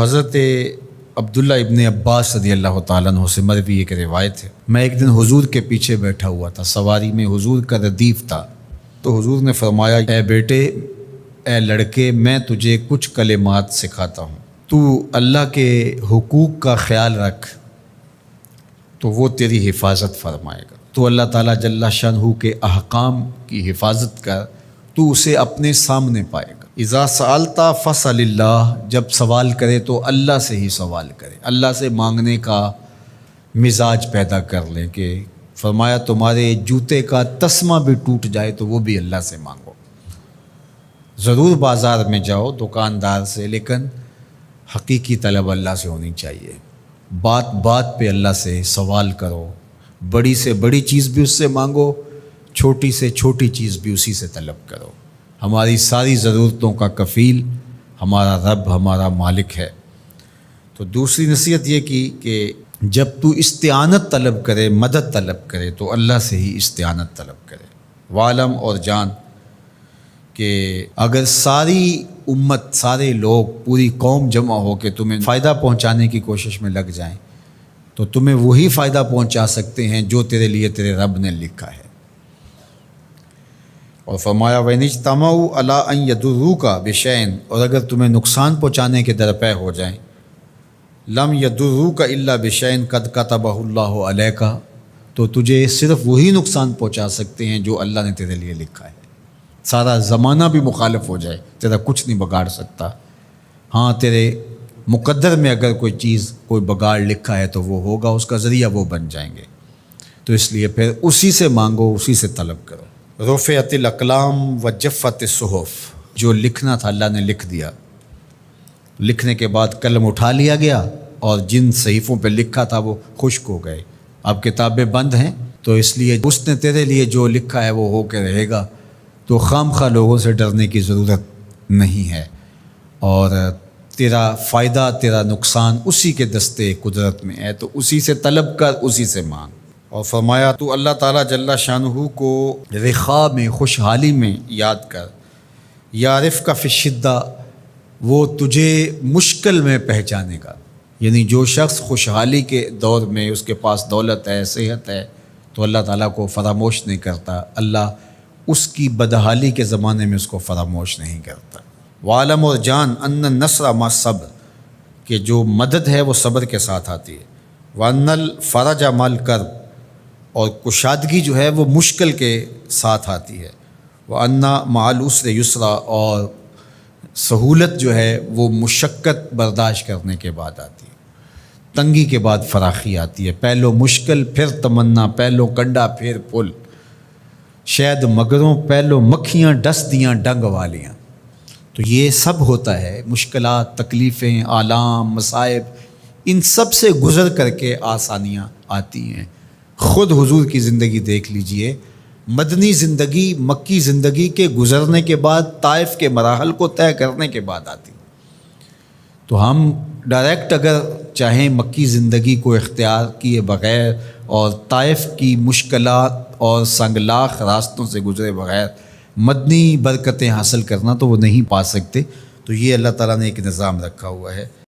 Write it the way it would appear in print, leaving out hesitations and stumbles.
حضرت عبداللہ ابن عباس رضی اللہ تعالیٰ عنہ سے مروی ایک روایت ہے، میں ایک دن حضور کے پیچھے بیٹھا ہوا تھا، سواری میں حضور کا ردیف تھا، تو حضور نے فرمایا، اے بیٹے، اے لڑکے، میں تجھے کچھ کلمات سکھاتا ہوں، تو اللہ کے حقوق کا خیال رکھ تو وہ تیری حفاظت فرمائے گا۔ تو اللہ تعالیٰ جل شانہ کے احکام کی حفاظت کر، تو اسے اپنے سامنے پائے گا۔ اذا سألت فاسأل اللہ، جب سوال کرے تو اللہ سے ہی سوال کرے، اللہ سے مانگنے کا مزاج پیدا کر لیں کہ فرمایا تمہارے جوتے کا تسمہ بھی ٹوٹ جائے تو وہ بھی اللہ سے مانگو۔ ضرور بازار میں جاؤ دکاندار سے، لیکن حقیقی طلب اللہ سے ہونی چاہیے۔ بات بات پہ اللہ سے سوال کرو، بڑی سے بڑی چیز بھی اس سے مانگو، چھوٹی سے چھوٹی چیز بھی اسی سے طلب کرو۔ ہماری ساری ضرورتوں کا کفیل ہمارا رب، ہمارا مالک ہے۔ تو دوسری نصیحت یہ کی کہ جب تو استعانت طلب کرے، مدد طلب کرے تو اللہ سے ہی استعانت طلب کرے۔ وعلم، اور جان کہ اگر ساری امت، سارے لوگ، پوری قوم جمع ہو کے تمہیں فائدہ پہنچانے کی کوشش میں لگ جائیں تو تمہیں وہی فائدہ پہنچا سکتے ہیں جو تیرے لیے تیرے رب نے لکھا ہے۔ اور فرمایا وَإِنِ اجْتَمَعُوا عَلَىٰ أَن يَضُرُّوكَ بِشَيْءٍ، اور اگر تمہیں نقصان پہنچانے کے درپے ہو جائیں، لَمْ يَضُرُّوكَ إِلَّا بِشَيْءٍ قَدْ كَتَبَهُ اللَّهُ عَلَيْكَ، تو تجھے صرف وہی نقصان پہنچا سکتے ہیں جو اللہ نے تیرے لیے لکھا ہے۔ سارا زمانہ بھی مخالف ہو جائے، تیرا کچھ نہیں بگاڑ سکتا۔ ہاں، تیرے مقدر میں اگر کوئی چیز، کوئی بگاڑ لکھا ہے تو وہ ہوگا، اس کا ذریعہ وہ بن جائیں گے۔ تو اس لیے پھر اسی سے مانگو، اسی سے طلب کرو۔ رفعت الاقلام وجفت الصحف، جو لکھنا تھا اللہ نے لکھ دیا، لکھنے کے بعد قلم اٹھا لیا گیا اور جن صحیفوں پہ لکھا تھا وہ خشک ہو گئے۔ اب کتابیں بند ہیں، تو اس لیے اس نے تیرے لیے جو لکھا ہے وہ ہو کے رہے گا، تو خام خواہ لوگوں سے ڈرنے کی ضرورت نہیں ہے، اور تیرا فائدہ، تیرا نقصان اسی کے دستے قدرت میں ہے، تو اسی سے طلب کر، اسی سے مانگ۔ اور فرمایا تو اللہ تعالیٰ جل شانہ کو رخاء میں، خوشحالی میں یاد کر، یعرفک فی الشدہ، وہ تجھے مشکل میں پہچانے گا۔ یعنی جو شخص خوشحالی کے دور میں اس کے پاس دولت ہے، صحت ہے، تو اللہ تعالیٰ کو فراموش نہیں کرتا، اللہ اس کی بدحالی کے زمانے میں اس کو فراموش نہیں کرتا۔ وعلم، اور جان، ان النصر مع الصبر، کہ جو مدد ہے وہ صبر کے ساتھ آتی ہے۔ وان الفرج مع الکرب، اور کشادگی جو ہے وہ مشکل کے ساتھ آتی ہے۔ وان مع العسر یسرا، اور سہولت جو ہے وہ مشقت برداشت کرنے کے بعد آتی ہے، تنگی کے بعد فراخی آتی ہے۔ پہلو مشکل پھر تمنا، پہلو کنڈا پھر پھول، شاید مگروں پہلو مکھیاں ڈس دیاں ڈنگ والیاں۔ تو یہ سب ہوتا ہے، مشکلات، تکلیفیں، آلام، مصائب، ان سب سے گزر کر کے آسانیاں آتی ہیں۔ خود حضور کی زندگی دیکھ لیجئے، مدنی زندگی مکی زندگی کے گزرنے کے بعد، طائف کے مراحل کو طے کرنے کے بعد آتی۔ تو ہم ڈائریکٹ اگر چاہیں مکی زندگی کو اختیار کیے بغیر اور طائف کی مشکلات اور سنگلاخ راستوں سے گزرے بغیر مدنی برکتیں حاصل کرنا، تو وہ نہیں پا سکتے۔ تو یہ اللہ تعالیٰ نے ایک نظام رکھا ہوا ہے۔